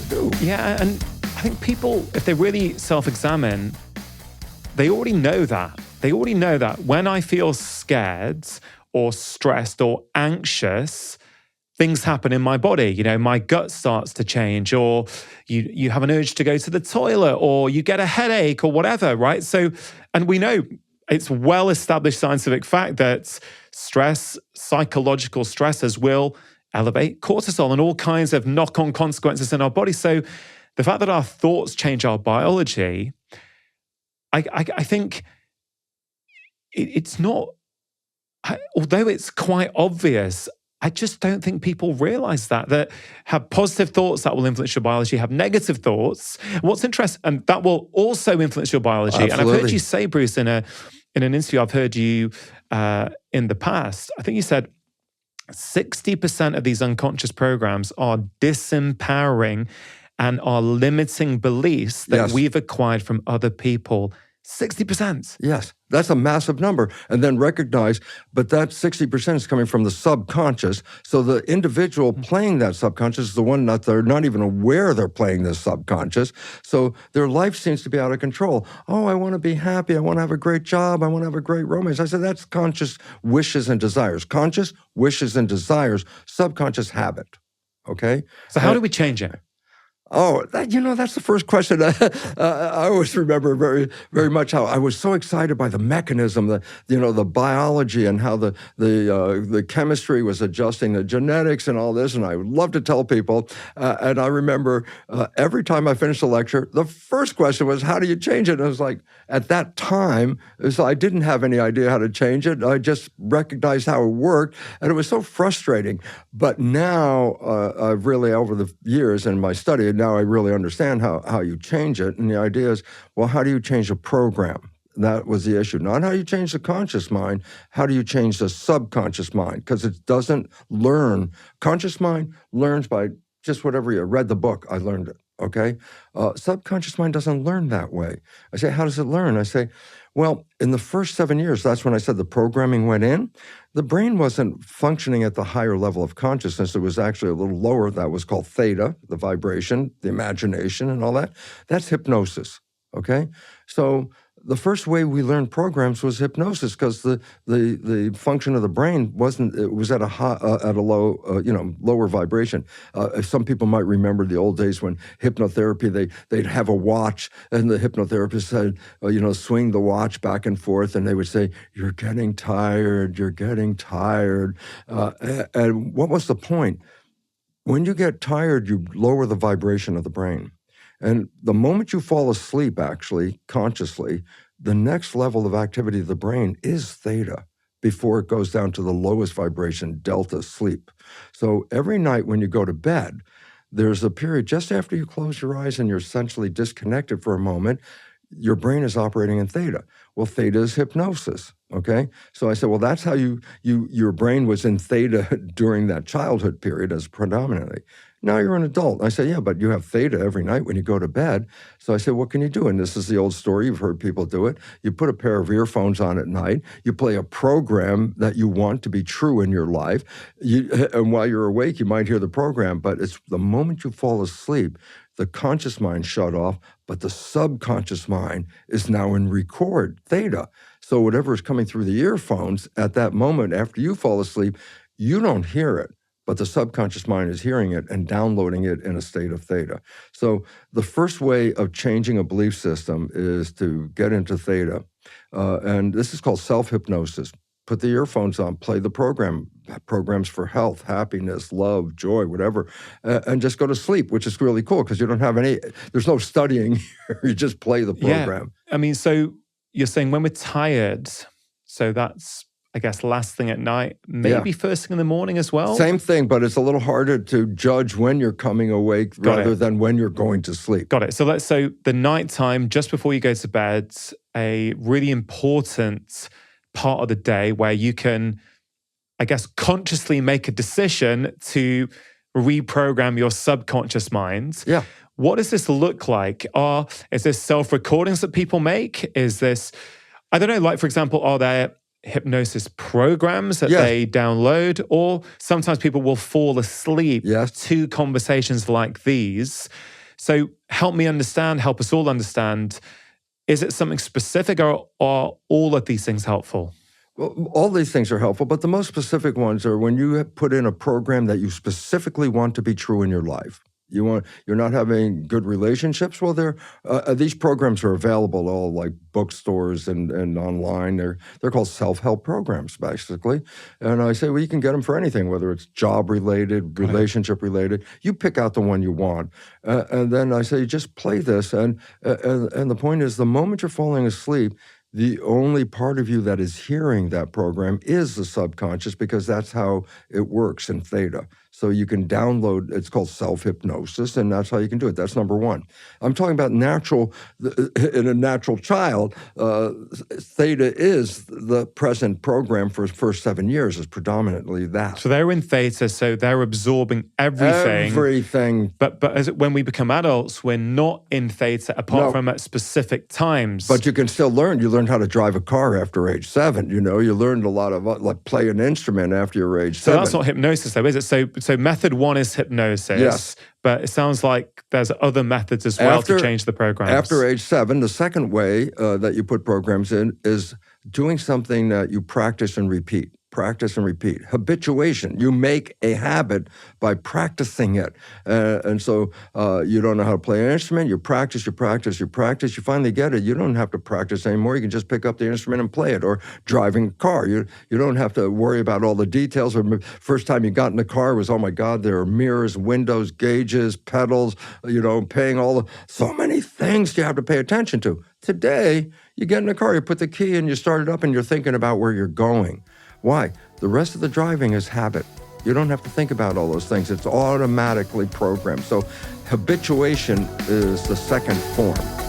too. Yeah, and I think people, if they really self-examine, they already know that. They already know that when I feel scared or stressed or anxious, things happen in my body. You know, my gut starts to change, or you have an urge to go to the toilet, or you get a headache or whatever, right? So, and we know it's well-established scientific fact that stress, psychological stressors will elevate cortisol and all kinds of knock-on consequences in our body. So the fact that our thoughts change our biology, I think it's not, although it's quite obvious, I just don't think people realize that have positive thoughts that will influence your biology, have negative thoughts. What's interesting, and that will also influence your biology. Absolutely. And I've heard you say, Bruce, in an interview I've heard you in the past, I think you said 60% of these unconscious programs are disempowering and are limiting beliefs that we've acquired from other people. 60%. Yes, that's a massive number. And then recognize, but that 60% is coming from the subconscious. So the individual playing that subconscious is the one that they're not even aware they're playing this subconscious. So their life seems to be out of control. Oh, I want to be happy. I want to have a great job. I want to have a great romance. I said, that's conscious wishes and desires. Conscious wishes and desires, subconscious habit. Okay? So how do we change it? Oh, that's the first question. I always remember very, very much how I was so excited by the mechanism, the biology, and how the chemistry was adjusting, the genetics and all this. And I would love to tell people. And I remember every time I finished a lecture, the first question was, how do you change it? And it was like, at that time, I didn't have any idea how to change it. I just recognized how it worked. And it was so frustrating. But now, I've really, over the years in my study, now I really understand how you change it. And the idea is, well, how do you change a program? That was the issue. Not how you change the conscious mind, how do you change the subconscious mind? Because it doesn't learn. Conscious mind learns by just whatever you read the book, I learned it, okay? Subconscious mind doesn't learn that way. I say, how does it learn? I say, well, in the first 7 years, that's when I said the programming went in. The brain wasn't functioning at the higher level of consciousness. It was actually a little lower. That was called theta, the vibration, the imagination, and all that. That's hypnosis, okay? So the first way we learned programs was hypnosis, because the function of the brain was at a lower vibration. Some people might remember the old days when hypnotherapy, they'd have a watch, and the hypnotherapist said, swing the watch back and forth, and they would say, you're getting tired, you're getting tired. And what was the point? When you get tired, you lower the vibration of the brain. And the moment you fall asleep, actually, consciously, the next level of activity of the brain is theta before it goes down to the lowest vibration, delta, sleep. So every night when you go to bed, there's a period just after you close your eyes and you're essentially disconnected for a moment, your brain is operating in theta. Well, theta is hypnosis, okay? So I said, well, that's how your brain was in theta during that childhood period as predominantly. Now you're an adult. I say, yeah, but you have theta every night when you go to bed. So I said, what can you do? And this is the old story. You've heard people do it. You put a pair of earphones on at night. You play a program that you want to be true in your life. And while you're awake, you might hear the program. But it's the moment you fall asleep, the conscious mind shut off, but the subconscious mind is now in record, theta. So whatever is coming through the earphones at that moment after you fall asleep, you don't hear it, but the subconscious mind is hearing it and downloading it in a state of theta. So the first way of changing a belief system is to get into theta. And this is called self-hypnosis. Put the earphones on, play the programs for health, happiness, love, joy, whatever, and just go to sleep, which is really cool because you don't have there's no studying here. You just play the program. Yeah. I mean, so you're saying when we're tired, so that's, I guess, last thing at night, maybe first thing in the morning as well? Same thing, but it's a little harder to judge when you're coming awake rather than when you're going to sleep. Got it. So the nighttime, just before you go to bed, a really important part of the day where you can, I guess, consciously make a decision to reprogram your subconscious mind. Yeah. What does this look like? Is this self-recordings that people make? Is this, I don't know, like, for example, are there hypnosis programs that Yes. they download, or sometimes people will fall asleep Yes. to conversations like these. So help me understand, help us all understand, is it something specific, or are all of these things helpful? Well, all these things are helpful, but the most specific ones are when you put in a program that you specifically want to be true in your life. You're not having good relationships. Well, these programs are available all like bookstores and online. They're called self-help programs, basically. And I say, well, you can get them for anything, whether it's job related, relationship related. You pick out the one you want, and then I say, just play this. And the point is, the moment you're falling asleep, the only part of you that is hearing that program is the subconscious, because that's how it works in theta. So you can download, it's called self-hypnosis, and that's how you can do it. That's number one. I'm talking about in a natural child, theta is the present program for the first 7 years, is predominantly that. So they're in theta, so they're absorbing everything. Everything. But when we become adults, we're not in theta apart from at specific times. But you can still learn. You learn how to drive a car after age 7. You learned a lot of, like, play an instrument after your age 7. So that's not hypnosis though, is it? So method 1 is hypnosis. Yes. But it sounds like there's other methods as well to change the programs. After age 7, the second way that you put programs in is doing something that you practice and repeat. Practice and repeat. Habituation. You make a habit by practicing it. And so you don't know how to play an instrument. You practice, you practice, you practice. You finally get it. You don't have to practice anymore. You can just pick up the instrument and play it. Or driving a car. You don't have to worry about all the details. First time you got in the car was, oh my God, there are mirrors, windows, gauges, pedals, paying so many things you have to pay attention to. Today, you get in the car, you put the key in, you start it up, and you're thinking about where you're going. Why? The rest of the driving is habit. You don't have to think about all those things. It's automatically programmed. So habituation is the second form.